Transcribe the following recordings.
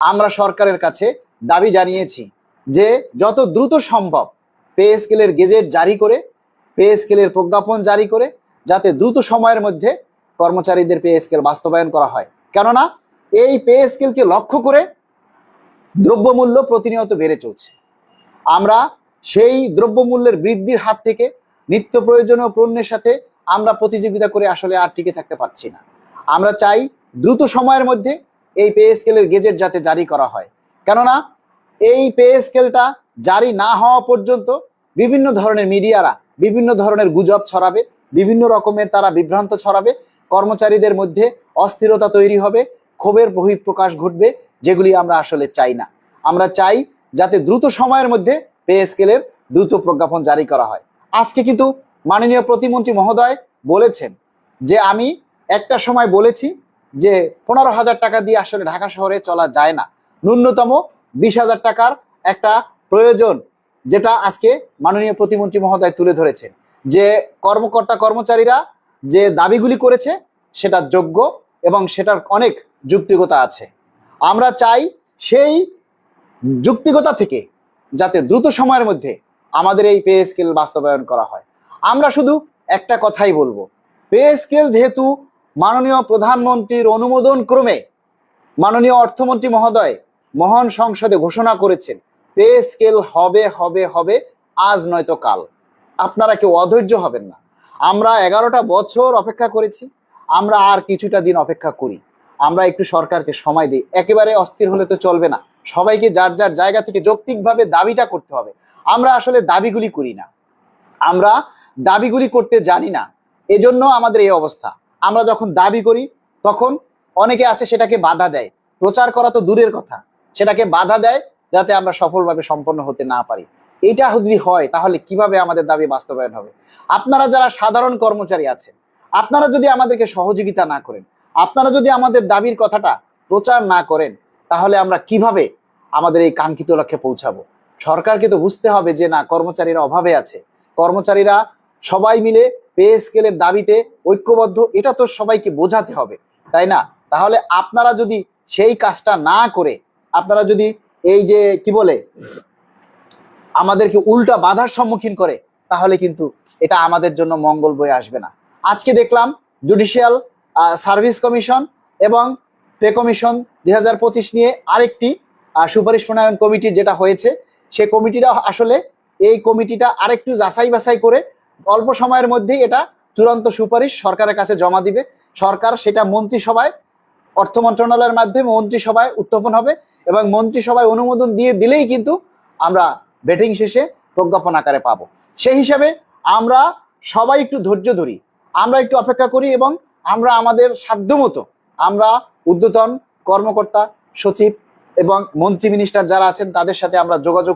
আমরা সরকারের কাছে দাবি জানিয়েছি যে যত দ্রুত সম্ভব পে স্কেলের গেজেট জারি করে, পে স্কেলের প্রজ্ঞাপন জারি করে যাতে দ্রুত সময়ের মধ্যে কর্মচারীদের পে স্কেল বাস্তবায়ন করা হয়। কেননা এই পে স্কেলকে লক্ষ্য করে দ্রব্যমূল্য প্রতিনিয়ত বেড়ে চলছে। আমরা সেই দ্রব্যমূল্যের বৃদ্ধির হাত থেকে নিত্য প্রয়োজনীয় পণ্যের সাথে আমরা প্রতিযোগিতা করে আসলে আর টিকে থাকতে পারছি না। আমরা চাই দ্রুত সময়ের মধ্যে এই পে স্কেলের গেজেট যাতে জারি করা হয়। কেননা এই পে স্কেলটা জারি না হওয়া পর্যন্ত বিভিন্ন ধরনের মিডিয়ারা বিভিন্ন ধরনের গুজব ছড়াবে, বিভিন্ন রকমের তারা বিভ্রান্ত ছড়াবে, কর্মচারীদের মধ্যে অস্থিরতা তৈরি হবে, ক্ষোভের বহিঃপ্রকাশ ঘটবে, যেগুলি আমরা আসলে চাই না। আমরা চাই যাতে দ্রুত সময়ের মধ্যে পে স্কেলের দ্রুত প্রজ্ঞাপন জারি করা হয়। আজকে কিন্তু মাননীয় প্রতিমন্ত্রী মহোদয় বলেছেন যে আমি একটা সময় বলেছি যে 15,000 টাকা দিয়ে আসলে ঢাকা শহরে চলা যায় না, ন্যূনতম 20,000 টাকার একটা প্রয়োজন, যেটা আজকে মাননীয় প্রতিমন্ত্রী মহোদয় তুলে ধরেছেন যে কর্মকর্তা কর্মচারীরা যে দাবিগুলি করেছে সেটা যোগ্য এবং সেটার অনেক যুক্তিকতা আছে। আমরা চাই সেই যুক্তিকতা থেকে যাতে দ্রুত সময়ের মধ্যে আমাদের এই পে স্কেল বাস্তবায়ন করা হয়। আমরা শুধু একটা কথাই বলবো, পে স্কেল যেহেতু মাননীয় প্রধানমন্ত্রীর অনুমোদন ক্রমে মাননীয় অর্থমন্ত্রী মহোদয় মহান সংসদে ঘোষণা করেছেন পে স্কেল হবে হবে হবে, আজ নয়তো কাল। আপনারা কেউ অধৈর্য হবেন না। আমরা 11টা বছর অপেক্ষা করেছি, আমরা আর কিছুটা দিন অপেক্ষা করি। আমরা একটু সরকারকে সময় দিই। একেবারে অস্থির হলে তো চলবে না, সবাইকে যার যার জায়গা থেকে যৌক্তিকভাবে দাবিটা করতে হবে। আমরা আসলে দাবিগুলি করি না, আমরা দাবিগুলি করতে জানি না, এজন্য আমাদের এই অবস্থা। আমরা যখন দাবি করি তখন অনেকে আছে সেটাকে বাধা দেয়, প্রচার করা তো দূরের কথা, সেটাকে বাধা দেয় যাতে আমরা সফলভাবে সম্পন্ন হতে না পারি। এটা যদি হয় তাহলে কিভাবে আমাদের দাবি বাস্তবায়ন হবে? আপনারা যারা সাধারণ কর্মচারী আছেন, আপনারা যদি আমাদেরকে সহযোগিতা না করেন, আপনারা যদি আমাদের দাবির কথাটা প্রচার না করেন, তাহলে আমরা কিভাবে আমাদের এই কাঙ্ক্ষিত লক্ষ্যে পৌঁছাবো? সরকারকে তো বুঝতে হবে যে না, কর্মচারীরা অভাবে আছে, কর্মচারীরা সবাই মিলে পে স্কেলের দাবিতে ঐক্যবদ্ধ, এটা তো সবাইকে বোঝাতে হবে, তাই না? তাহলে আপনারা যদি সেই কাজটা না করে আপনারা যদি এই যে কি বলে আমাদেরকে উল্টা বাধার সম্মুখীন করে, তাহলে কিন্তু এটা আমাদের জন্য মঙ্গল বয়ে আসবে না। আজকে দেখলাম জুডিশিয়াল সার্ভিস কমিশন এবং পে কমিশন 2025 নিয়ে আরেকটি সুপারিশ প্রণয়ন কমিটির যেটা হয়েছে, সে কমিটিটা আসলে এই কমিটিটা আরেকটু যাচাই বাছাই করে অল্প সময়ের মধ্যেই এটা চূড়ান্ত সুপারিশ সরকারের কাছে জমা দিবে। সরকার সেটা মন্ত্রিসভায়, অর্থ মন্ত্রণালয়ের মাধ্যমে মন্ত্রিসভায় উত্থাপন হবে এবং মন্ত্রিসভায় অনুমোদন দিয়ে দিলেই কিন্তু আমরা ভেটিং শেষে প্রজ্ঞাপন আকারে পাবো। সেই হিসাবে আমরা সবাই একটু ধৈর্য ধরি, আমরা একটু অপেক্ষা করি এবং আমরা আমাদের সাধ্যমতো আমরা ঊর্ধ্বতন কর্মকর্তা, সচিব এবং মন্ত্রী মিনিস্টার যারা আছেন তাদের সাথে আমরা যোগাযোগ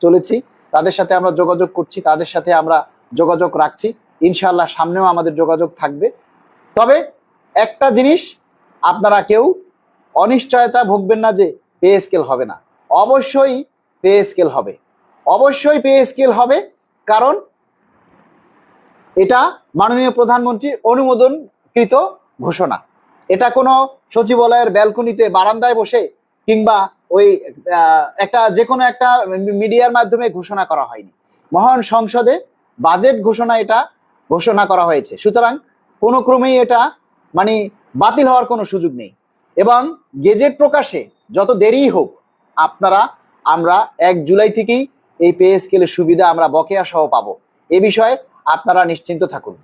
চলেছি, তাদের সাথে আমরা যোগাযোগ করছি, তাদের সাথে আমরা যোগাযোগ রাখছি। ইনশাআল্লাহ সামনেও আমাদের যোগাযোগ থাকবে। তবে একটা জিনিস, আপনারা কেউ অনিশ্চয়তা ভুগবেন না যে পে স্কেল হবে না। অবশ্যই পে স্কেল হবে, অবশ্যই পে স্কেল হবে, কারণ এটা মাননীয় প্রধানমন্ত্রীর অনুমোদনকৃত ঘোষণা। এটা কোনো সচিবালয়ের ব্যালকনিতে বারান্দায় বসে কিংবা ওই একটা যে কোনো একটা মিডিয়ার মাধ্যমে ঘোষণা করা হয়নি, মহান সংসদে বাজেট ঘোষণা এটা ঘোষণা করা হয়েছে। সুতরাং কোনো ক্রমেই এটা মানে বাতিল হওয়ার কোনো সুযোগ নেই এবং গেজেট প্রকাশে যত দেরিই হোক, আমরা 1 জুলাই থেকেই এই পে স্কেলের সুবিধা আমরা বকেয়া সহ পাবো। এ বিষয়ে আপনারা নিশ্চিন্ত থাকুন।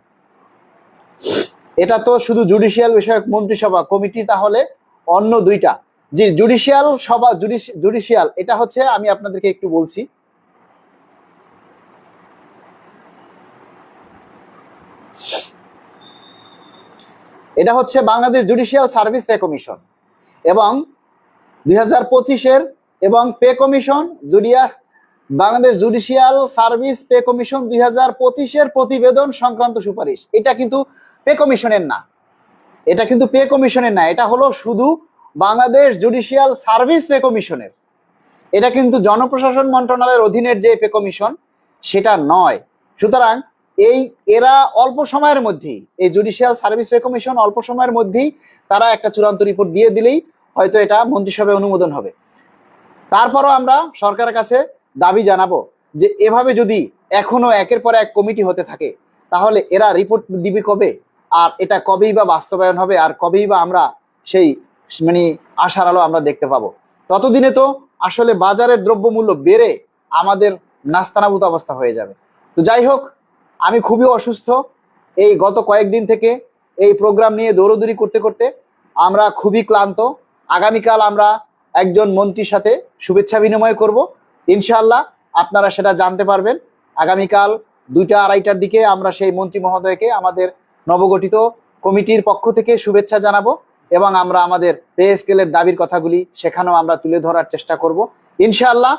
এটা তো শুধু জুডিশিয়াল বিষয়ক মন্ত্রিসভা কমিটি, তাহলে অন্য দুইটা যে জুডিশিয়াল সভা, জুডিশিয়াল এটা হচ্ছে, আমি আপনাদেরকে একটু বলছি, এটা হচ্ছে Bangladesh judicial service pay commission এবং 2025-এর এবং pay commission Bangladesh judicial service pay commission 2025-এর প্রতিবেদন সংক্রান্ত সুপারিশ। এটা কিন্তু পে কমিশনের না, এটা কিন্তু পে কমিশনের না, এটা হলো শুধু বাংলাদেশ জুডিশিয়াল সার্ভিস পে কমিশনের। এটা কিন্তু জনপ্রশাসন মন্ত্রণালয়ের অধীনের যে পে কমিশন সেটা নয়। সুতরাং এরা অল্প সময়ের মধ্যেই, এই জুডিশিয়াল সার্ভিস পে কমিশন অল্প সময়ের মধ্যেই তারা একটা চূড়ান্ত রিপোর্ট দিয়ে দিলেই হয়তো এটা মন্ত্রিসভায় অনুমোদন হবে। তারপরও আমরা সরকারের কাছে দাবি জানাবো যে এভাবে যদি এখনো একের পর এক কমিটি হতে থাকে তাহলে এরা রিপোর্ট দিবে কবে, আর এটা কবেই বা বাস্তবায়ন হবে, আর কবেই বা আমরা সেই মানে আশার আলো আমরা দেখতে পাবো। ততদিনে তো আসলে বাজারের দ্রব্যমূল্য বেড়ে আমাদের নাস্তানাবুদ অবস্থা হয়ে যাবে। তো যাই হোক, আমি খুবই অসুস্থ। এই গত কয়েকদিন থেকে এই প্রোগ্রাম নিয়ে দৌড়দৌড়ি করতে করতে আমরা খুবই ক্লান্ত। আগামীকাল আমরা একজন মন্ত্রীর সাথে শুভেচ্ছা বিনিময় করব, ইনশাআল্লাহ আপনারা সেটা জানতে পারবেন। আগামীকাল 2টা 2:30টার দিকে আমরা সেই মন্ত্রী মহোদয়কে আমাদের নবগঠিত কমিটির পক্ষ থেকে শুভেচ্ছা জানাবো এবং আমরা আমাদের পে স্কেলের দাবির কথাগুলি সেখানেও আমরা তুলে ধরার চেষ্টা করব। ইনশাআল্লাহ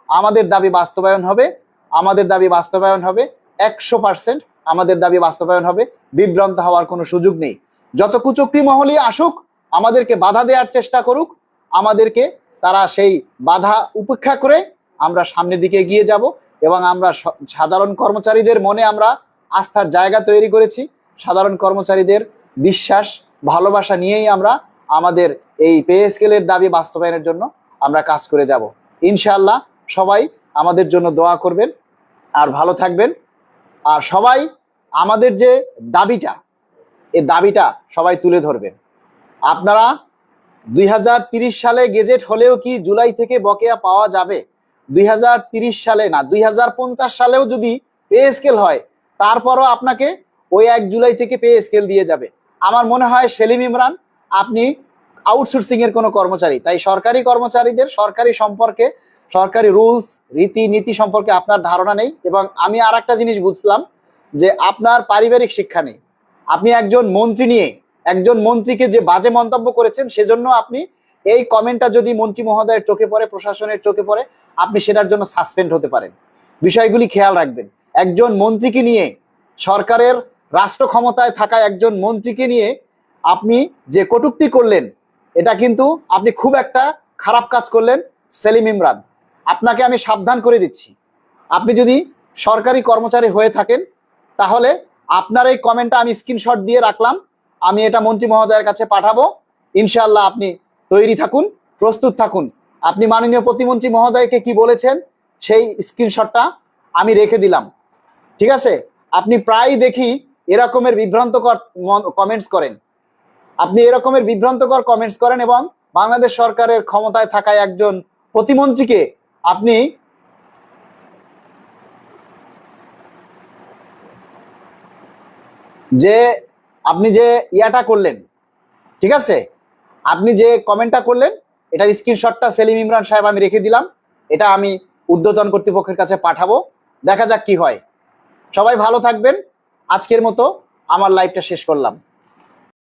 আমাদের দাবি বাস্তবায়ন হবে, আমাদের দাবি বাস্তবায়ন হবে 100%। আমাদের দাবি বাস্তবায়ন হবে, বিভ্রান্ত হওয়ার কোনো সুযোগ নেই। যত কুচক্রী মহলই আসুক, আমাদেরকে বাধা দেওয়ার চেষ্টা করুক, আমাদেরকে তারা সেই বাধা উপেক্ষা করে আমরা সামনের দিকে এগিয়ে যাব এবং আমরা সাধারণ কর্মচারীদের মনে আমরা আস্থার জায়গা তৈরি করেছি। সাধারণ কর্মচারীদের বিশ্বাস ভালোবাসা নিয়েই আমরা আমাদের এই পে স্কেলের দাবি বাস্তবায়নের জন্য আমরা কাজ করে যাব। ইনশাআল্লাহ সবাই আমাদের জন্য দোয়া করবেন আর ভালো থাকবেন। আর সবাই আমাদের যে দাবিটা, এই দাবিটা সবাই তুলে ধরবেন। আপনারা 2030 সালে গেজেট হলেও কি জুলাই থেকে বকেয়া পাওয়া যাবে? 2030 সালে না, 2050 সালেও যদি পে স্কেল হয় তারপরও আপনাকে ওই 1 জুলাই থেকে পে স্কেল দিয়ে যাবে। আমার মনে হয় সেলিম ইমরান আপনি আউটসোর্সিং এর কোনো কর্মচারী, তাই সরকারি কর্মচারীদের সরকারি সম্পর্কে, সরকারি রুলস রীতি নীতি সম্পর্কে আপনার ধারণা নেই। এবং আমি আর একটা জিনিস বুঝলাম যে আপনার পারিবারিক শিক্ষা নেই। আপনি একজন মন্ত্রী নিয়ে একজন মন্ত্রীকে যে বাজে মন্তব্য করেছেন, সেজন্য আপনি এই কমেন্টটা যদি মন্ত্রী মহোদয়ের চোখে পড়ে, প্রশাসনের চোখে পড়ে, আপনি সেটার জন্য সাসপেন্ড হতে পারেন। বিষয়গুলি খেয়াল রাখবেন। একজন মন্ত্রীকে নিয়ে, সরকারের রাষ্ট্র ক্ষমতায় থাকা একজন মন্ত্রীকে নিয়ে আপনি যে কটূক্তি করলেন, এটা কিন্তু আপনি খুব একটা খারাপ কাজ করলেন সেলিম ইমরান। আপনাকে আমি সাবধান করে দিচ্ছি, আপনি যদি সরকারি কর্মচারী হয়ে থাকেন তাহলে আপনার এই কমেন্টটা আমি স্ক্রিনশট দিয়ে রাখলাম, আমি এটা মন্ত্রী মহোদয়ের কাছে পাঠাবো। ইনশাআল্লাহ আপনি তৈরি থাকুন, প্রস্তুত থাকুন। আপনি মাননীয় প্রতিমন্ত্রী মহোদয়কে কি বলেছেন সেই স্ক্রিনশটটা আমি রেখে দিলাম, ঠিক আছে? আপনি প্রায় দেখি এরকমের বিভ্রান্তকর কমেন্টস করেন, আপনি এরকমের বিভ্রান্তকর কমেন্টস করেন এবং বাংলাদেশ সরকারের ক্ষমতায় থাকা একজন প্রতিমন্ত্রীকে আপনি যে ইয়াটা করলেন, ঠিক আছে, আপনি যে কমেন্টটা করলেন এটার স্ক্রিনশটটা সেলিম ইমরান সাহেব আমি রেখে দিলাম। এটা আমি ঊর্ধ্বতন কর্তৃপক্ষের কাছে পাঠাবো, দেখা যাক কি হয়। সবাই ভালো থাকবেন। আজকের মতো আমার লাইভটা শেষ করলাম।